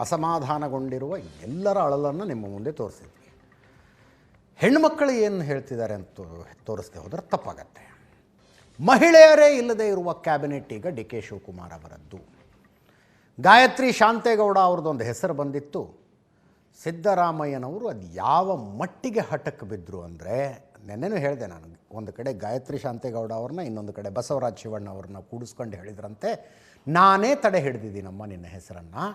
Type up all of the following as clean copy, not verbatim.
ಅಸಮಾಧಾನಗೊಂಡಿರುವ ಎಲ್ಲರ ಅಳಲನ್ನು ನಿಮ್ಮ ಮುಂದೆ ತೋರಿಸಿದ್ವಿ. ಹೆಣ್ಣುಮಕ್ಕಳು ಏನು ಹೇಳ್ತಿದ್ದಾರೆ ಅಂತ ತೋರಿಸದೆ ಹೋದರೆ ತಪ್ಪಾಗತ್ತೆ. ಮಹಿಳೆಯರೇ ಇಲ್ಲದೆ ಇರುವ ಕ್ಯಾಬಿನೆಟ್ ಈಗ ಡಿ ಕೆ ಶಿವಕುಮಾರ್ ಅವರದ್ದು. ಗಾಯತ್ರಿ ಶಾಂತೇಗೌಡ ಅವ್ರದ್ದೊಂದು ಹೆಸರು ಬಂದಿತ್ತು. ಸಿದ್ದರಾಮಯ್ಯನವರು ಅದು ಯಾವ ಮಟ್ಟಿಗೆ ಹಠಕ್ಕೆ ಬಿದ್ದರು ಅಂದರೆ, ನೆನ್ನೆನೂ ಹೇಳಿದೆ ನಾನು, ಒಂದು ಕಡೆ ಗಾಯತ್ರಿ ಶಾಂತೇಗೌಡ ಅವ್ರನ್ನ, ಇನ್ನೊಂದು ಕಡೆ ಬಸವರಾಜ ಶಿವಣ್ಣ ಅವ್ರನ್ನ ಕೂಡಿಸ್ಕೊಂಡು ಹೇಳಿದ್ರಂತೆ, ನಾನೇ ತಡೆ ಹಿಡಿದಿದ್ದೀನಮ್ಮ ನಿನ್ನ ಹೆಸರನ್ನು,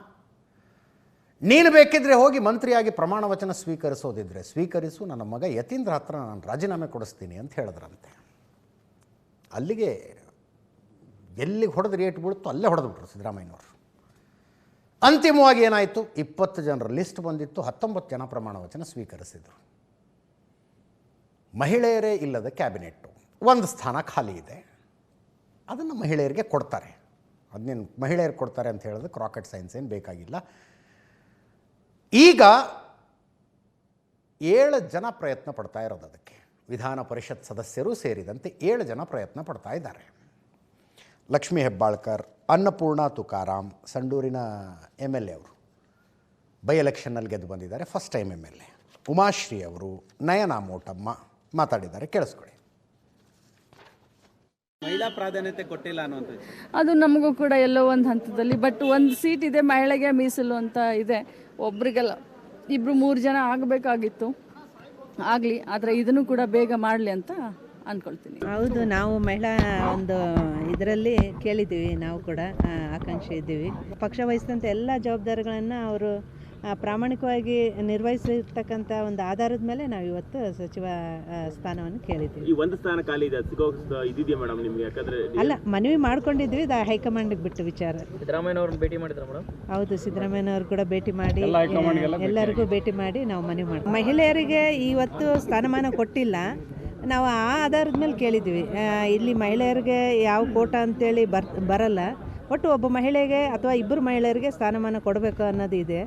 ನೀನು ಬೇಕಿದ್ರೆ ಹೋಗಿ ಮಂತ್ರಿಯಾಗಿ ಪ್ರಮಾಣ ವಚನ ಸ್ವೀಕರಿಸೋದಿದ್ರೆ ಸ್ವೀಕರಿಸು, ನನ್ನ ಮಗ ಯತೀಂದ್ರ ಹತ್ರ ನಾನು ರಾಜೀನಾಮೆ ಕೊಡಿಸ್ತೀನಿ ಅಂತ ಹೇಳಿದ್ರಂತೆ. ಅಲ್ಲಿಗೆ ಎಲ್ಲಿಗೆ ಹೊಡೆದು ರೇಟ್ ಬೀಳುತ್ತೋ ಅಲ್ಲೇ ಹೊಡೆದ್ಬಿಟ್ರು ಸಿದ್ದರಾಮಯ್ಯನವರು. ಅಂತಿಮವಾಗಿ ಏನಾಯಿತು, 20 ಜನರ ಲಿಸ್ಟ್ ಬಂದಿತ್ತು, 19 ಜನ ಪ್ರಮಾಣ ವಚನ ಸ್ವೀಕರಿಸಿದರು. ಮಹಿಳೆಯರೇ ಇಲ್ಲದ ಕ್ಯಾಬಿನೆಟ್ಟು, ಒಂದು ಸ್ಥಾನ ಖಾಲಿ ಇದೆ, ಅದನ್ನು ಮಹಿಳೆಯರಿಗೆ ಕೊಡ್ತಾರೆ. ಅದನ್ನೇನು ಮಹಿಳೆಯರಿಗೆ ಕೊಡ್ತಾರೆ ಅಂತ ಹೇಳಿದ್ರೆ ರಾಕೆಟ್ ಸೈನ್ಸ್ ಏನು ಬೇಕಾಗಿಲ್ಲ. ಈಗ 7 ಜನ ಪ್ರಯತ್ನ ಪಡ್ತಾ ಇರೋದು ಅದಕ್ಕೆ, ವಿಧಾನ ಪರಿಷತ್ ಸದಸ್ಯರು ಸೇರಿದಂತೆ 7 ಜನ ಪ್ರಯತ್ನ ಪಡ್ತಾ ಇದ್ದಾರೆ. ಲಕ್ಷ್ಮೀ ಹೆಬ್ಬಾಳ್ಕರ್, ಅನ್ನಪೂರ್ಣ ತುಕಾರಾಮ್, ಸಂಡೂರಿನ MLA ಅವರು ಬೈ ಎಲೆಕ್ಷನ್ನಲ್ಲಿ ಗೆದ್ದು ಬಂದಿದ್ದಾರೆ, ಫಸ್ಟ್ ಟೈಮ್ MLA. ಉಮಾಶ್ರೀ ಅವರು, ನಯನಾ ಮೋಟಮ್ಮ ಮಾತಾಡಿದ್ದಾರೆ, ಕೇಳಿಸ್ಕೊಳ್ಳಿ. ಮಹಿಳಾ ಪ್ರಾಧಾನ್ಯತೆ ಕೊಟ್ಟಿಲ್ಲ ಅನ್ನುವಂಥದ್ದು ಅದು ನಮಗೂ ಕೂಡ ಎಲ್ಲೋ ಒಂದು ಹಂತದಲ್ಲಿ, ಬಟ್ ಒಂದು ಸೀಟ್ ಇದೆ ಮಹಿಳೆಗೆ ಮೀಸಲು ಅಂತ ಇದೆ. ಒಬ್ರಿಗೆಲ್ಲ 2-3 ಜನ ಆಗಬೇಕಾಗಿತ್ತು, ಆಗಲಿ, ಆದರೆ ಇದನ್ನು ಕೂಡ ಬೇಗ ಮಾಡಲಿ ಅಂತ ಅಂದ್ಕೊಳ್ತೀನಿ. ಹೌದು, ನಾವು ಮಹಿಳಾ ಒಂದು ಇದರಲ್ಲಿ ಕೇಳಿದ್ದೀವಿ, ನಾವು ಕೂಡ ಆಕಾಂಕ್ಷೆ ಇದ್ದೀವಿ. ಪಕ್ಷ ವಹಿಸಿದಂಥ ಎಲ್ಲ ಜವಾಬ್ದಾರಿಗಳನ್ನು ಅವರು ಪ್ರಾಮಾಣಿಕವಾಗಿ ನಿರ್ವಹಿಸಿರ್ತಕ್ಕಂಥ ಒಂದು ಆಧಾರದ ಮೇಲೆ ನಾವು ಇವತ್ತು ಸಚಿವ ಸ್ಥಾನವನ್ನು ಕೇಳಿದ್ದೀವಿ. ಈ ಒಂದು ಸ್ಥಾನ ಖಾಲಿ ಇದೆ, ಇದೆಯಾ ಮೇಡಮ್ ನಿಮಗೆ? ಯಾಕಂದ್ರೆ ಅಲ್ಲ, ಮನವಿ ಮಾಡ್ಕೊಂಡಿದ್ವಿ, ಹೈಕಮಾಂಡ್ಗೆ ಬಿಟ್ಟು ವಿಚಾರ. ಸಿದ್ದರಾಮಯ್ಯನವ್ರನ್ನ ಭೇಟಿ ಮಾಡಿದ್ರ ಮೇಡಮ್? ಹೌದು, ಸಿದ್ದರಾಮಯ್ಯನವರು ಕೂಡ ಭೇಟಿ ಮಾಡಿ, ಎಲ್ಲರಿಗೂ ಭೇಟಿ ಮಾಡಿ ನಾವು ಮನವಿ ಮಾಡಿ, ಮಹಿಳೆಯರಿಗೆ ಇವತ್ತು ಸ್ಥಾನಮಾನ ಕೊಟ್ಟಿಲ್ಲ, ನಾವು ಆ ಆಧಾರದ ಮೇಲೆ ಕೇಳಿದ್ವಿ. ಇಲ್ಲಿ ಮಹಿಳೆಯರಿಗೆ ಯಾವ ಕೋಟ ಅಂತೇಳಿ ಬರಲ್ಲ, ಒಟ್ಟು ಒಬ್ಬ ಮಹಿಳೆಗೆ ಅಥವಾ 2 ಮಹಿಳೆಯರಿಗೆ ಸ್ಥಾನಮಾನ ಕೊಡಬೇಕು ಅನ್ನೋದು ಇದೆ.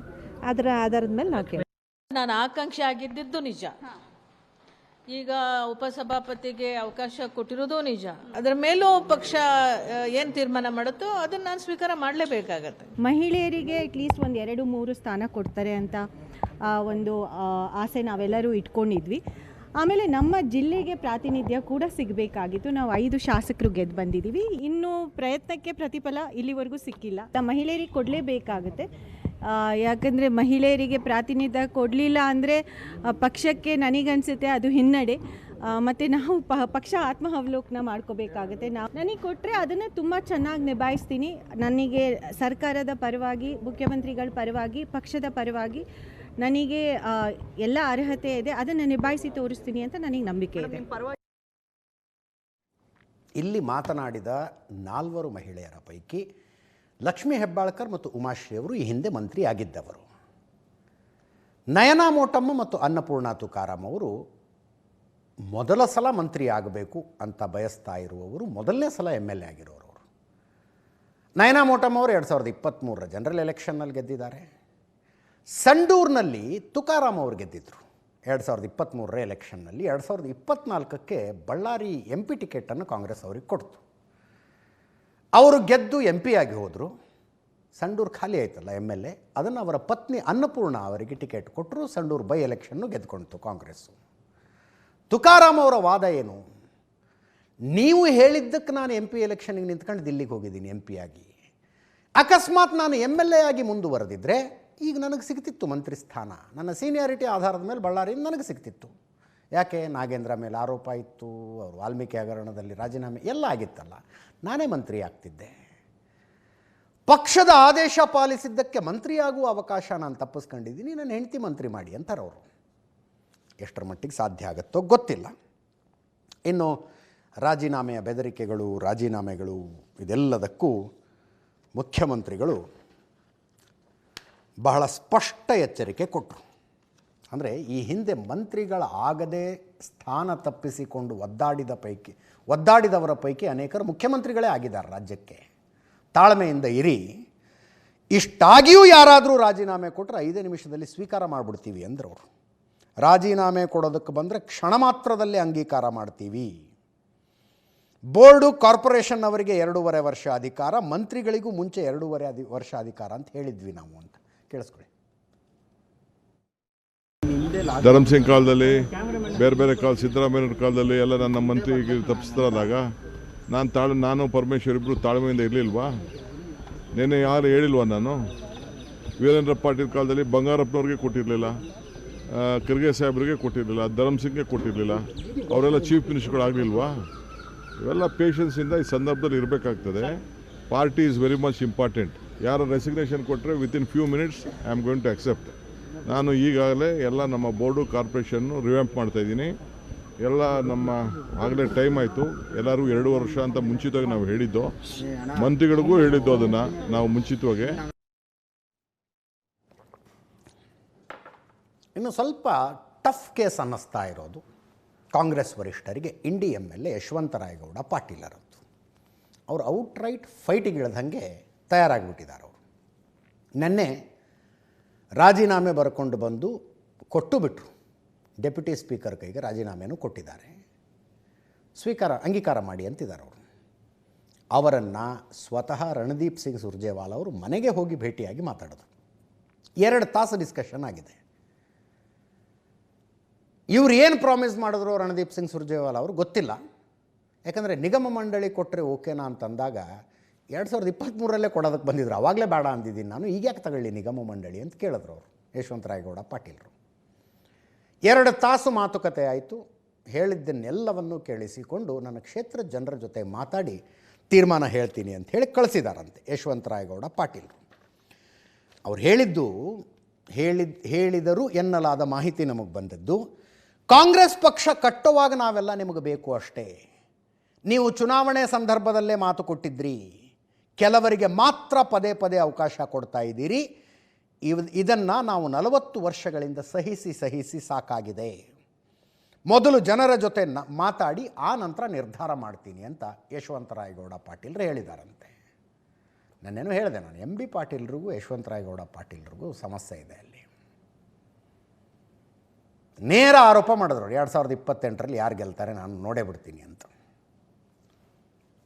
ಅದರ ಆಧಾರದ ಮೇಲೆ ನಾವು ಕೇಳಿ, ನಾನು ಆಕಾಂಕ್ಷೆ ಆಗಿದ್ದಿದ್ದು ನಿಜ, ಈಗ ಉಪಸಭಾಪತಿಗೆ ಅವಕಾಶ ಕೊಟ್ಟಿರೋದು ನಿಜ. ಅದರ ಮೇಲೂ ಪಕ್ಷ ಏನು ತೀರ್ಮಾನ ಮಾಡುತ್ತೋ ಅದನ್ನು ನಾನು ಸ್ವೀಕಾರ ಮಾಡಲೇಬೇಕಾಗತ್ತೆ. ಮಹಿಳೆಯರಿಗೆ ಅಟ್ಲೀಸ್ಟ್ ಒಂದು 2-3 ಸ್ಥಾನ ಕೊಡ್ತಾರೆ ಅಂತ ಒಂದು ಆಸೆ ನಾವೆಲ್ಲರೂ ಇಟ್ಕೊಂಡಿದ್ವಿ. ಆಮೇಲೆ ನಮ್ಮ ಜಿಲ್ಲೆಗೆ ಪ್ರಾತಿನಿಧ್ಯ ಕೂಡ ಸಿಗಬೇಕಾಗಿತ್ತು. ನಾವು 5 ಶಾಸಕರು ಗೆದ್ದು ಬಂದಿದ್ದೀವಿ, ಇನ್ನೂ ಪ್ರಯತ್ನಕ್ಕೆ ಪ್ರತಿಫಲ ಇಲ್ಲಿವರೆಗೂ ಸಿಕ್ಕಿಲ್ಲ. ಮಹಿಳೆಯರಿಗೆ ಕೊಡಲೇಬೇಕಾಗುತ್ತೆ, ಯಾಕಂದರೆ ಮಹಿಳೆಯರಿಗೆ ಪ್ರಾತಿನಿಧ್ಯ ಕೊಡಲಿಲ್ಲ ಅಂದರೆ ಪಕ್ಷಕ್ಕೆ ನನಗನ್ಸುತ್ತೆ ಅದು ಹಿನ್ನಡೆ. ಮತ್ತು ನಾವು ಪಕ್ಷ ಆತ್ಮಾವಲೋಕನ ಮಾಡ್ಕೋಬೇಕಾಗುತ್ತೆ. ನನಗೆ ಕೊಟ್ಟರೆ ಅದನ್ನು ತುಂಬ ಚೆನ್ನಾಗಿ ನಿಭಾಯಿಸ್ತೀನಿ. ನನಗೆ ಸರ್ಕಾರದ ಪರವಾಗಿ, ಮುಖ್ಯಮಂತ್ರಿಗಳ ಪರವಾಗಿ, ಪಕ್ಷದ ಪರವಾಗಿ ನನಗೆ ಎಲ್ಲ ಅರ್ಹತೆ ಇದೆ, ಅದನ್ನು ನಿಭಾಯಿಸಿ ತೋರಿಸ್ತೀನಿ ಅಂತ ನನಗೆ ನಂಬಿಕೆ ಇದೆ. ಇಲ್ಲಿ ಮಾತನಾಡಿದ 4 ಮಹಿಳೆಯರ ಪೈಕಿ ಲಕ್ಷ್ಮೀ ಹೆಬ್ಬಾಳ್ಕರ್ ಮತ್ತು ಉಮಾಶ್ರೀ ಅವರು ಈ ಹಿಂದೆ ಮಂತ್ರಿ ಆಗಿದ್ದವರು. ನಯನಾ ಮೋಟಮ್ಮ ಮತ್ತು ಅನ್ನಪೂರ್ಣ ತುಕಾರಾಮ್ ಅವರು ಮೊದಲ ಸಲ ಮಂತ್ರಿ ಆಗಬೇಕು ಅಂತ ಬಯಸ್ತಾ ಇರುವವರು, ಮೊದಲನೇ ಸಲ MLA ಆಗಿರೋರು ಅವರು. ನಯನಾ ಮೋಟಮ್ಮ ಅವರು 2023 ಜನರಲ್ ಎಲೆಕ್ಷನ್ನಲ್ಲಿ ಗೆದ್ದಿದ್ದಾರೆ. ಸಂಡೂರಿನಲ್ಲಿ ತುಕಾರಾಮ್ ಅವರು ಗೆದ್ದಿದ್ರು 2023 ಎಲೆಕ್ಷನ್ನಲ್ಲಿ. 2024ಕ್ಕೆ ಬಳ್ಳಾರಿ MP ಟಿಕೆಟನ್ನು ಕಾಂಗ್ರೆಸ್ ಅವರಿಗೆ ಕೊಡ್ತು. ಅವರು ಗೆದ್ದು MP ಆಗಿ ಹೋದರು. ಸಂಡೂರು ಖಾಲಿ ಆಯ್ತಲ್ಲ MLA, ಅದನ್ನು ಅವರ ಪತ್ನಿ ಅನ್ನಪೂರ್ಣ ಅವರಿಗೆ ಟಿಕೆಟ್ ಕೊಟ್ಟರು. ಸಂಡೂರು ಬೈ ಎಲೆಕ್ಷನ್ನು ಗೆದ್ದುಕೊಂಡಿತು ಕಾಂಗ್ರೆಸ್ಸು. ತುಕಾರಾಮ್ ಅವರ ವಾದ ಏನು, ನೀವು ಹೇಳಿದ್ದಕ್ಕೆ ನಾನು MP ಎಲೆಕ್ಷನ್ಗೆ ನಿಂತ್ಕೊಂಡು ದಿಲ್ಲಿಗೆ ಹೋಗಿದ್ದೀನಿ MP ಆಗಿ, ಅಕಸ್ಮಾತ್ ನಾನು MLA ಆಗಿ ಮುಂದುವರೆದಿದ್ದರೆ ಈಗ ನನಗೆ ಸಿಗ್ತಿತ್ತು ಮಂತ್ರಿ ಸ್ಥಾನ, ನನ್ನ ಸೀನಿಯಾರಿಟಿ ಆಧಾರದ ಮೇಲೆ ಬಳ್ಳಾರಿಯಿಂದ ನನಗೆ ಸಿಗ್ತಿತ್ತು. ಯಾಕೆ, ನಾಗೇಂದ್ರ ಮೇಲೆ ಆರೋಪ ಇತ್ತು, ಅವರು ವಾಲ್ಮೀಕಿ ಹಗರಣದಲ್ಲಿ ರಾಜೀನಾಮೆ ಎಲ್ಲ ಆಗಿತ್ತಲ್ಲ, ನಾನೇ ಮಂತ್ರಿ ಆಗ್ತಿದ್ದೆ. ಪಕ್ಷದ ಆದೇಶ ಪಾಲಿಸಿದ್ದಕ್ಕೆ ಮಂತ್ರಿಯಾಗುವ ಅವಕಾಶ ನಾನು ತಪ್ಪಿಸ್ಕೊಂಡಿದ್ದೀನಿ, ನನ್ನ ಹೆಂಡತಿ ಮಂತ್ರಿ ಮಾಡಿ ಅಂತಾರೆ ಅವರು. ಎಷ್ಟರ ಮಟ್ಟಿಗೆ ಸಾಧ್ಯ ಆಗುತ್ತೋ ಗೊತ್ತಿಲ್ಲ. ಇನ್ನು ರಾಜೀನಾಮೆಯ ಬೆದರಿಕೆಗಳು, ರಾಜೀನಾಮೆಗಳು, ಇದೆಲ್ಲದಕ್ಕೂ ಮುಖ್ಯಮಂತ್ರಿಗಳು ಬಹಳ ಸ್ಪಷ್ಟ ಎಚ್ಚರಿಕೆ ಕೊಟ್ಟರು. ಅಂದರೆ ಈ ಹಿಂದೆ ಮಂತ್ರಿಗಳಾಗದೆ ಸ್ಥಾನ ತಪ್ಪಿಸಿಕೊಂಡು ಒದ್ದಾಡಿದವರ ಪೈಕಿ ಅನೇಕರು ಮುಖ್ಯಮಂತ್ರಿಗಳೇ ಆಗಿದ್ದಾರೆ ರಾಜ್ಯಕ್ಕೆ. ತಾಳ್ಮೆಯಿಂದ ಇರಿ, ಇಷ್ಟಾಗಿಯೂ ಯಾರಾದರೂ ರಾಜೀನಾಮೆ ಕೊಟ್ಟರೆ 5 ನಿಮಿಷದಲ್ಲಿ ಸ್ವೀಕಾರ ಮಾಡಿಬಿಡ್ತೀವಿ ಅಂದರು ಅವರು. ರಾಜೀನಾಮೆ ಕೊಡೋದಕ್ಕೆ ಬಂದರೆ ಕ್ಷಣ ಮಾತ್ರದಲ್ಲೇ ಅಂಗೀಕಾರ ಮಾಡ್ತೀವಿ. ಬೋರ್ಡು ಕಾರ್ಪೊರೇಷನ್ ಅವರಿಗೆ 2.5 ವರ್ಷ ಅಧಿಕಾರ, ಮಂತ್ರಿಗಳಿಗೂ ಮುಂಚೆ 2.5 ವರ್ಷ ಅಧಿಕಾರ ಅಂತ ಹೇಳಿದ್ವಿ ನಾವು ಅಂತ ಕೇಳಿಸ್ಕೊಳ್ಳಿ. ಧರಮ್ ಸಿಂಗ್ ಕಾಲದಲ್ಲಿ, ಬೇರೆ ಬೇರೆ ಕಾಲ, ಸಿದ್ದರಾಮಯ್ಯವ್ರ ಕಾಲದಲ್ಲಿ ಎಲ್ಲ ನನ್ನ ಮಂತ್ರಿಗೆ ತಪ್ಪಿಸ್ತಾರಾದಾಗ ನಾನು ಪರಮೇಶ್ವರ್ ಇಬ್ಬರು ತಾಳ್ಮೆಯಿಂದ ಇರಲಿಲ್ವಾ? ನೆನ್ನೆ ಯಾರು ಹೇಳಿಲ್ವಾ? ನಾನು ವೀರೇಂದ್ರ ಪಾಟೀಲ್ ಕಾಲದಲ್ಲಿ ಬಂಗಾರಪ್ಪನವ್ರಿಗೆ ಕೊಟ್ಟಿರಲಿಲ್ಲ, ಖರ್ಗೆ ಸಾಹೇಬ್ರಿಗೆ ಕೊಟ್ಟಿರಲಿಲ್ಲ, ಧರಮ್ ಸಿಂಗ್ಗೆ ಕೊಟ್ಟಿರಲಿಲ್ಲ, ಅವರೆಲ್ಲ ಚೀಫ್ ಮಿನಿಸ್ಟರ್ಗಳಾಗಲಿಲ್ವಾ? ಇವೆಲ್ಲ ಪೇಷನ್ಸಿಂದ ಈ ಸಂದರ್ಭದಲ್ಲಿ ಇರಬೇಕಾಗ್ತದೆ. Party is very much important. ಯಾರು ರೆಸಿಗ್ನೇಷನ್ ಕೊಟ್ಟರೆ within few minutes I am going to accept. ನಾನು ಈಗಾಗಲೇ ಎಲ್ಲ ನಮ್ಮ ಬೋರ್ಡು ಕಾರ್ಪೊರೇಷನ್ನು ರಿವ್ಯಾಂಪ್ ಮಾಡ್ತಾಯಿದ್ದೀನಿ. ಎಲ್ಲ ನಮ್ಮ ಆಗಲೇ ಟೈಮ್ ಆಯಿತು. ಎಲ್ಲರೂ 2 ವರ್ಷ ಅಂತ ಮುಂಚಿತವಾಗಿ ನಾವು ಹೇಳಿದ್ದು, ಮಂತ್ರಿಗಳಿಗೂ ಹೇಳಿದ್ದು ಅದನ್ನು ನಾವು ಮುಂಚಿತವಾಗಿ. ಇನ್ನು ಸ್ವಲ್ಪ ಟಫ್ ಕೇಸ್ ಅನ್ನಿಸ್ತಾ ಇರೋದು ಕಾಂಗ್ರೆಸ್ ವರಿಷ್ಠರಿಗೆ ಇಂಡಿ MLA ಯಶವಂತರಾಯಗೌಡ ಪಾಟೀಲರದ್ದು. ಅವರು ಔಟ್ರೈಟ್ ಫೈಟಿಗೆ ಇಳಿದಂಗೆ ತಯಾರಾಗಿಬಿಟ್ಟಿದ್ದಾರೆ. ಅವರು ನೆನ್ನೆ ರಾಜೀನಾಮೆ ಬರ್ಕೊಂಡು ಬಂದು ಕೊಟ್ಟು ಬಿಟ್ಟರು. ಡೆಪ್ಯೂಟಿ ಸ್ಪೀಕರ್ ಕೈಗೆ ರಾಜೀನಾಮೆನೂ ಕೊಟ್ಟಿದ್ದಾರೆ. ಅಂಗೀಕಾರ ಮಾಡಿ ಅಂತಿದ್ದಾರೆ ಅವರು. ಅವರನ್ನು ಸ್ವತಃ ರಣದೀಪ್ ಸಿಂಗ್ ಸುರ್ಜೇವಾಲಾ ಅವರು ಮನೆಗೆ ಹೋಗಿ ಭೇಟಿಯಾಗಿ ಮಾತಾಡೋದು. 2 ತಾಸು ಡಿಸ್ಕಷನ್ ಆಗಿದೆ. ಇವ್ರು ಏನು ಪ್ರಾಮಿಸ್ ಮಾಡಿದ್ರು ರಣದೀಪ್ ಸಿಂಗ್ ಸುರ್ಜೇವಾಲಾ ಅವರು ಗೊತ್ತಿಲ್ಲ. ಯಾಕಂದರೆ ನಿಗಮ ಮಂಡಳಿ ಕೊಟ್ಟರೆ ಓಕೆನಾ ಅಂತಂದಾಗ 2023ರಲ್ಲೇ ಕೊಡೋದಕ್ಕೆ ಬಂದಿದ್ರು. ಆವಾಗಲೇ ಬೇಡ ಅಂದಿದ್ದೀನಿ ನಾನು, ಈಗ ಯಾಕೆ ತಗೊಳ್ಳಿ ನಿಗಮ ಮಂಡಳಿ ಅಂತ ಕೇಳಿದ್ರು ಅವರು ಯಶವಂತರಾಯಗೌಡ ಪಾಟೀಲರು. 2 ತಾಸು ಮಾತುಕತೆ ಆಯಿತು. ಹೇಳಿದ್ದನ್ನೆಲ್ಲವನ್ನೂ ಕೇಳಿಸಿಕೊಂಡು ನನ್ನ ಕ್ಷೇತ್ರದ ಜನರ ಜೊತೆ ಮಾತಾಡಿ ತೀರ್ಮಾನ ಹೇಳ್ತೀನಿ ಅಂತ ಹೇಳಿ ಕಳಿಸಿದಾರಂತೆ ಯಶವಂತರಾಯಗೌಡ ಪಾಟೀಲರು. ಅವ್ರು ಹೇಳಿದರು ಎನ್ನಲಾದ ಮಾಹಿತಿ ನಮಗೆ ಬಂದದ್ದು, ಕಾಂಗ್ರೆಸ್ ಪಕ್ಷ ಕಟ್ಟುವಾಗ ನಾವೆಲ್ಲ ನಿಮಗೆ ಬೇಕು ಅಷ್ಟೇ. ನೀವು ಚುನಾವಣೆ ಸಂದರ್ಭದಲ್ಲೇ ಮಾತು ಕೊಟ್ಟಿದ್ರಿ, ಕೆಲವರಿಗೆ ಮಾತ್ರ ಪದೇ ಪದೇ ಅವಕಾಶ ಕೊಡ್ತಾ ಇದ್ದೀರಿ. ಇದನ್ನು ನಾವು 40 ವರ್ಷಗಳಿಂದ ಸಹಿಸಿ ಸಾಕಾಗಿದೆ. ಮೊದಲು ಜನರ ಜೊತೆ ಮಾತಾಡಿ ಆ ನಂತರ ನಿರ್ಧಾರ ಮಾಡ್ತೀನಿ ಅಂತ ಯಶವಂತರಾಯಗೌಡ ಪಾಟೀಲರು ಹೇಳಿದಾರಂತೆ. ನನ್ನೇನು ಹೇಳಿದೆ ನಾನು, MB ಪಾಟೀಲ್ರಿಗೂ ಯಶವಂತರಾಯಗೌಡ ಪಾಟೀಲ್ರಿಗೂ ಸಮಸ್ಯೆ ಇದೆ. ಅಲ್ಲಿ ನೇರ ಆರೋಪ ಮಾಡಿದ್ರು 2028ರಲ್ಲಿ ಯಾರು ಗೆಲ್ತಾರೆ ನಾನು ನೋಡೇ ಬಿಡ್ತೀನಿ ಅಂತ.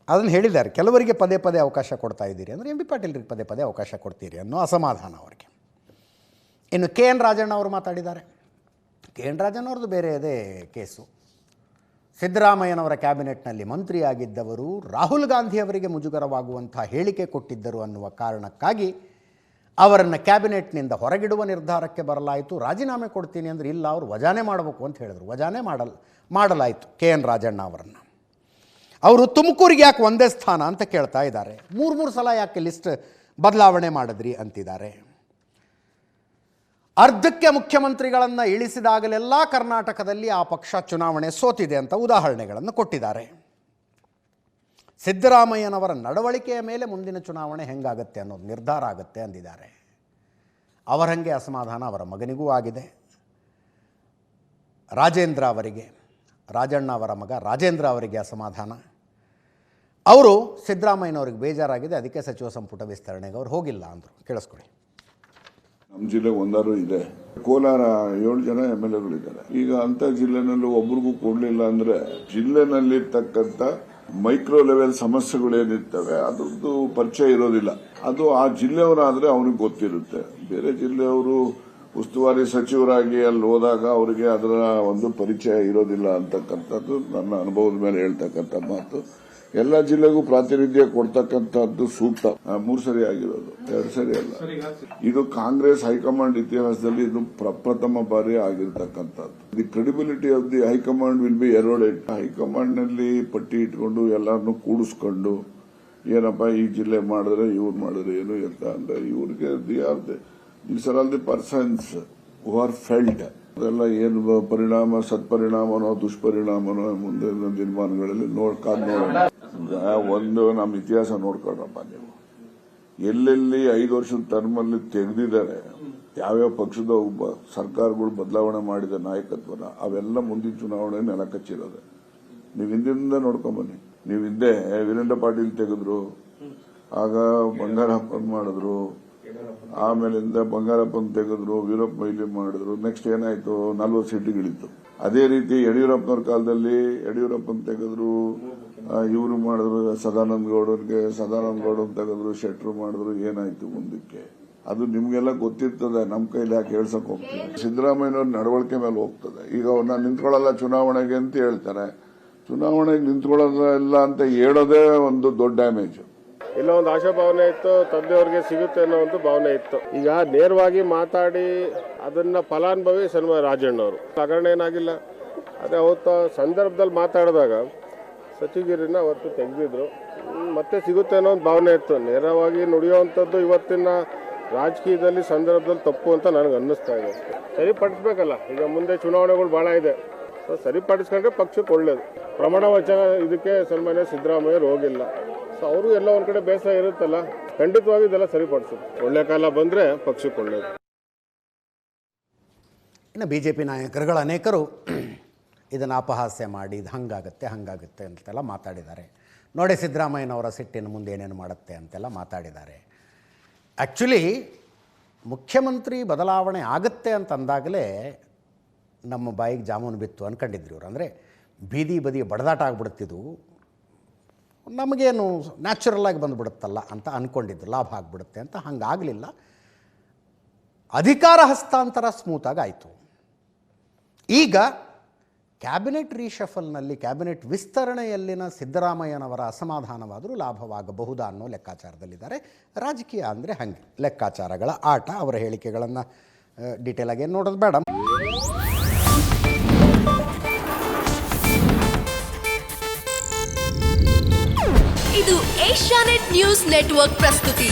ಅದನ್ನು ಹೇಳಿದ್ದಾರೆ. ಕೆಲವರಿಗೆ ಪದೇ ಪದೇ ಅವಕಾಶ ಕೊಡ್ತಾ ಇದ್ದೀರಿ ಅಂದರೆ MB ಪಾಟೀಲ್ರಿಗೆ ಪದೇ ಪದೇ ಅವಕಾಶ ಕೊಡ್ತೀರಿ ಅನ್ನೋ ಅಸಮಾಧಾನ ಅವರಿಗೆ. ಇನ್ನು KN ರಾಜಣ್ಣ ಅವರು ಮಾತಾಡಿದ್ದಾರೆ. KN ರಾಜಣ್ಣ ಅವ್ರದ್ದು ಬೇರೆ ಇದೆ ಕೇಸು. ಸಿದ್ದರಾಮಯ್ಯನವರ ಕ್ಯಾಬಿನೆಟ್ನಲ್ಲಿ ಮಂತ್ರಿಯಾಗಿದ್ದವರು ರಾಹುಲ್ ಗಾಂಧಿ ಅವರಿಗೆ ಮುಜುಗರವಾಗುವಂಥ ಹೇಳಿಕೆ ಕೊಟ್ಟಿದ್ದರು ಅನ್ನುವ ಕಾರಣಕ್ಕಾಗಿ ಅವರನ್ನು ಕ್ಯಾಬಿನೆಟ್ನಿಂದ ಹೊರಗಿಡುವ ನಿರ್ಧಾರಕ್ಕೆ ಬರಲಾಯಿತು. ರಾಜೀನಾಮೆ ಕೊಡ್ತೀನಿ ಅಂದರೆ ಇಲ್ಲ, ಅವರು ವಜಾನೆ ಮಾಡಬೇಕು ಅಂತ ಹೇಳಿದರು. ವಜಾನೆ ಮಾಡಲಾಯಿತು KN ರಾಜಣ್ಣ ಅವರನ್ನು. ಅವರು ತುಮಕೂರಿಗೆ ಯಾಕೆ ಒಂದೇ ಸ್ಥಾನ ಅಂತ ಕೇಳ್ತಾ ಇದ್ದಾರೆ. 3 ಸಲ ಯಾಕೆ ಲಿಸ್ಟ್ ಬದಲಾವಣೆ ಮಾಡಿದ್ರಿ ಅಂತಿದ್ದಾರೆ. ಅರ್ಧಕ್ಕೆ ಮುಖ್ಯಮಂತ್ರಿಗಳನ್ನು ಇಳಿಸಿದಾಗಲೆಲ್ಲ ಕರ್ನಾಟಕದಲ್ಲಿ ಆ ಪಕ್ಷ ಚುನಾವಣೆ ಸೋತಿದೆ ಅಂತ ಉದಾಹರಣೆಗಳನ್ನು ಕೊಟ್ಟಿದ್ದಾರೆ. ಸಿದ್ದರಾಮಯ್ಯನವರ ನಡವಳಿಕೆಯ ಮೇಲೆ ಮುಂದಿನ ಚುನಾವಣೆ ಹೆಂಗಾಗತ್ತೆ ಅನ್ನೋದು ನಿರ್ಧಾರ ಆಗುತ್ತೆ ಅಂದಿದ್ದಾರೆ. ಅವರ ಹಾಗೆ ಅಸಮಾಧಾನ ಅವರ ಮಗನಿಗೂ ಆಗಿದೆ. ರಾಜಣ್ಣ ಅವರ ಮಗ ರಾಜೇಂದ್ರ ಅವರಿಗೆ ಅಸಮಾಧಾನ. ಅವರು ಸಿದ್ದರಾಮಯ್ಯನವ್ರಿಗೆ ಬೇಜಾರಾಗಿದೆ, ಅದಕ್ಕೆ ಸಚಿವ ಸಂಪುಟ ವಿಸ್ತರಣೆಗೆ ಅವ್ರು ಹೋಗಿಲ್ಲ ಅಂದರು. ಕೇಳಿಸ್ಕೊಳ್ಳಿ. ನಮ್ಮ ಜಿಲ್ಲೆ ಒಂದಾರು ಇದೆ. ಕೋಲಾರ 7 ಜನ MLAಗಳಿದ್ದಾರೆ. ಈಗ ಅಂತ ಜಿಲ್ಲೆನಲ್ಲಿ ಒಬ್ರಿಗೂ ಕೊಡ್ಲಿಲ್ಲ ಅಂದ್ರೆ ಜಿಲ್ಲೆನಲ್ಲಿರ್ತಕ್ಕಂಥ ಮೈಕ್ರೋ ಲೆವೆಲ್ ಸಮಸ್ಯೆಗಳೇನಿರ್ತವೆ ಅದ್ರದ್ದು ಪರಿಚಯ ಇರೋದಿಲ್ಲ. ಅದು ಆ ಜಿಲ್ಲೆಯವರಾದ್ರೆ ಅವನಿಗೆ ಗೊತ್ತಿರುತ್ತೆ. ಬೇರೆ ಜಿಲ್ಲೆಯವರು ಉಸ್ತುವಾರಿ ಸಚಿವರಾಗಿ ಅಲ್ಲಿ ಹೋದಾಗ ಅವರಿಗೆ ಅದರ ಒಂದು ಪರಿಚಯ ಇರೋದಿಲ್ಲ ಅಂತಕ್ಕಂಥದ್ದು ನನ್ನ ಅನುಭವದ ಮೇಲೆ ಹೇಳ್ತಕ್ಕಂಥ ಮಾತು. ಎಲ್ಲ ಜಿಲ್ಲೆಗೂ ಪ್ರಾತಿನಿಧ್ಯ ಕೊಡ್ತಕ್ಕಂಥದ್ದು ಸೂಕ್ತ. 3 ಸರಿ ಆಗಿರೋದು, 2 ಸರಿ ಅಲ್ಲ. ಇದು ಕಾಂಗ್ರೆಸ್ ಹೈಕಮಾಂಡ್ ಇತಿಹಾಸದಲ್ಲಿ ಇದು ಪ್ರಪ್ರಥಮ ಬಾರಿ ಆಗಿರ್ತಕ್ಕಂಥದ್ದು. The credibility of the high command will be eroded. High command ನಲ್ಲಿ ಪಟ್ಟಿ ಇಟ್ಕೊಂಡು ಎಲ್ಲರನ್ನು ಕೂಡಿಸ್ಕೊಂಡು ಏನಪ್ಪ ಈ ಜಿಲ್ಲೆ ಮಾಡಿದ್ರೆ ಇವ್ರು ಮಾಡಿದ್ರೆ ಏನು ಅಂತ ಅಂದ್ರೆ ಇವ್ರಿಗೆ these are all the persons who are felt. ಅದೆಲ್ಲ ಏನು ಪರಿಣಾಮ, ಸತ್ಪರಿಣಾಮನೋ ದುಷ್ಪರಿಣಾಮನೋ ಮುಂದಿನ ದಿನಮಾನಗಳಲ್ಲಿ ನೋಡೋಣ. ಒಂದು ನಮ್ಮ ಇತಿಹಾಸ ನೋಡ್ಕೊಳ್ರಪ್ಪ ನೀವು. ಎಲ್ಲೆಲ್ಲಿ 5 ವರ್ಷದ ಟರ್ಮ್ ಅಲ್ಲಿ ತೆಗೆದಿದ್ದಾರೆ, ಯಾವ್ಯಾವ ಪಕ್ಷದ ಸರ್ಕಾರಗಳು ಬದಲಾವಣೆ ಮಾಡಿದ ನಾಯಕತ್ವನ, ಅವೆಲ್ಲ ಮುಂದಿನ ಚುನಾವಣೆ ನೆಲ ಕಚ್ಚಿರೋದೆ. ನೀವು ಹಿಂದಿಂದ ನೋಡ್ಕೊಂಬನ್ನಿ. ನೀವು ಹಿಂದೆ ವೀರೇಂದ್ರ ಪಾಟೀಲ್ ತೆಗೆದ್ರು, ಆಗ ಬಂಗಾರಪ್ಪನ್ ಮಾಡಿದ್ರು, ಆಮೇಲಿಂದ ಬಂಗಾರಪ್ಪನ್ ತೆಗೆದ್ರು, ವೀರಪ್ಪ ಮೊಯ್ಲಿ ಮಾಡಿದ್ರು. ನೆಕ್ಸ್ಟ್ ಏನಾಯ್ತು, 40 ಸೀಟ್ಗಳಿತ್ತು. ಅದೇ ರೀತಿ ಯಡಿಯೂರಪ್ಪನವ್ರ ಕಾಲದಲ್ಲಿ ಯಡಿಯೂರಪ್ಪನ್ ತೆಗೆದ್ರು, ಇವರು ಮಾಡಿದ್ರು, ಸದಾನಂದ ಗೌಡನ್ ತೆಗೆದ್ರು, ಶೆಟ್ರು ಮಾಡಿದ್ರು. ಏನಾಯ್ತು ಮುಂದಕ್ಕೆ? ಅದು ನಿಮ್ಗೆಲ್ಲ ಗೊತ್ತಿರ್ತದೆ, ನಮ್ಮ ಕೈಲಿ ಯಾಕೆ ಹೇಳ್ಸಕ್ ಹೋಗ್ತೀವಿ. ಸಿದ್ದರಾಮಯ್ಯನವ್ರ ನಡವಳಿಕೆ ಮೇಲೆ ಹೋಗ್ತದೆ. ಈಗ ಅವ್ರನ್ನ ನಿಂತ್ಕೊಳ್ಳಲ್ಲ ಚುನಾವಣೆಗೆ ಅಂತ ಹೇಳ್ತಾರೆ, ಚುನಾವಣೆಗೆ ನಿಂತ್ಕೊಳ್ಳೋದಿಲ್ಲ ಅಂತ ಹೇಳೋದೇ ಒಂದು ದೊಡ್ಡ ಡ್ಯಾಮೇಜ್. ಇಲ್ಲ ಒಂದು ಆಶಾಭಾವನೆ ಇತ್ತು, ತಂದೆಯವ್ರಿಗೆ ಸಿಗುತ್ತೆ ಅನ್ನೋ ಒಂದು ಭಾವನೆ ಇತ್ತು. ಈಗ ನೇರವಾಗಿ ಮಾತಾಡಿ ಅದನ್ನ ಫಲಾನುಭವಿ ಸನ್ಮಾನ್ಯ ರಾಜಣ್ಣವರು. ಹಗರಣ ಏನಾಗಿಲ್ಲ, ಅದೇ ಅವತ್ತು ಸಂದರ್ಭದಲ್ಲಿ ಮಾತಾಡಿದಾಗ ಸಚಿಗಿರಿನ ಅವತ್ತು ತೆಗೆದಿದ್ರು, ಮತ್ತೆ ಸಿಗುತ್ತೆ ಅನ್ನೋ ಒಂದು ಭಾವನೆ ಇತ್ತು. ನೇರವಾಗಿ ನುಡಿಯುವಂಥದ್ದು ಇವತ್ತಿನ ರಾಜಕೀಯದಲ್ಲಿ ಸಂದರ್ಭದಲ್ಲಿ ತಪ್ಪು ಅಂತ ನನಗೆ ಅನ್ನಿಸ್ತಾ ಇದೆ. ಸರಿಪಡಿಸ್ಬೇಕಲ್ಲ, ಈಗ ಮುಂದೆ ಚುನಾವಣೆಗಳು ಭಾಳ ಇದೆ, ಸರಿಪಡಿಸ್ಕೊಂಡ್ರೆ ಪಕ್ಷಕ್ಕೆ ಒಳ್ಳೇದು. ಪ್ರಮಾಣ ವಚನ ಇದಕ್ಕೆ ಸನ್ಮಾನ್ಯ ಸಿದ್ದರಾಮಯ್ಯರು ಹೋಗಿಲ್ಲ, ಸೊ ಅವರು ಎಲ್ಲ ಒಂದ್ ಕಡೆ ಬೇಸರ ಇರುತ್ತಲ್ಲ, ಖಂಡಿತವಾಗಿ ಇದೆಲ್ಲ ಸರಿಪಡಿಸೋದು. ಒಳ್ಳೆ ಕಾಲ ಬಂದರೆ ಪಕ್ಷಕ್ಕೆ ಒಳ್ಳೇದು. ಇನ್ನು ಬಿ ಜೆ ಪಿ ನಾಯಕರುಗಳು ಅನೇಕರು ಇದನ್ನು ಅಪಹಾಸ್ಯ ಮಾಡಿ ಇದು ಹಾಗಾಗುತ್ತೆ ಅಂತೆಲ್ಲ ಮಾತಾಡಿದ್ದಾರೆ. ನೋಡಿ ಸಿದ್ದರಾಮಯ್ಯನವರ ಸಿಟ್ಟಿನ ಮುಂದೆ ಏನೇನು ಮಾಡುತ್ತೆ ಅಂತೆಲ್ಲ ಮಾತಾಡಿದ್ದಾರೆ. ಆ್ಯಕ್ಚುಲಿ ಮುಖ್ಯಮಂತ್ರಿ ಬದಲಾವಣೆ ಆಗುತ್ತೆ ಅಂತಂದಾಗಲೇ ನಮ್ಮ ಬಾಯಿಗೆ ಜಾಮೂನು ಬಿತ್ತು ಅಂದ್ಕೊಂಡಿದ್ರು ಇವರು. ಅಂದರೆ ಬೀದಿ ಬದಿ ಬಡದಾಟ ಆಗ್ಬಿಡುತ್ತಿದ್ದು, ನಮಗೇನು ನ್ಯಾಚುರಲ್ಲಾಗಿ ಬಂದುಬಿಡುತ್ತಲ್ಲ ಅಂತ ಅಂದ್ಕೊಂಡಿದ್ದು, ಲಾಭ ಆಗಿಬಿಡುತ್ತೆ ಅಂತ. ಹಂಗಾಗಲಿಲ್ಲ. ಅಧಿಕಾರ ಹಸ್ತಾಂತರ ಸ್ಮೂತಾಗಿ ಆಯಿತು. ಈಗ ಕ್ಯಾಬಿನೆಟ್ ರೀಶಫಲ್ನಲ್ಲಿ, ಕ್ಯಾಬಿನೆಟ್ ವಿಸ್ತರಣೆಯಲ್ಲಿನ ಸಿದ್ದರಾಮಯ್ಯನವರ ಅಸಮಾಧಾನವಾದರೂ ಲಾಭವಾಗಬಹುದಾ ಅನ್ನೋ ಲೆಕ್ಕಾಚಾರದಲ್ಲಿದ್ದಾರೆ. ರಾಜಕೀಯ ಅಂದರೆ ಹಾಗೆ, ಲೆಕ್ಕಾಚಾರಗಳ ಆಟ. ಅವರ ಹೇಳಿಕೆಗಳನ್ನು ಡೀಟೇಲಾಗಿ ಏನು ನೋಡೋದು ಬೇಡ. ಇದು ಏಷ್ಯಾನೆಟ್ ನ್ಯೂಸ್ ನೆಟ್ವರ್ಕ್ ಪ್ರಸ್ತುತಿ.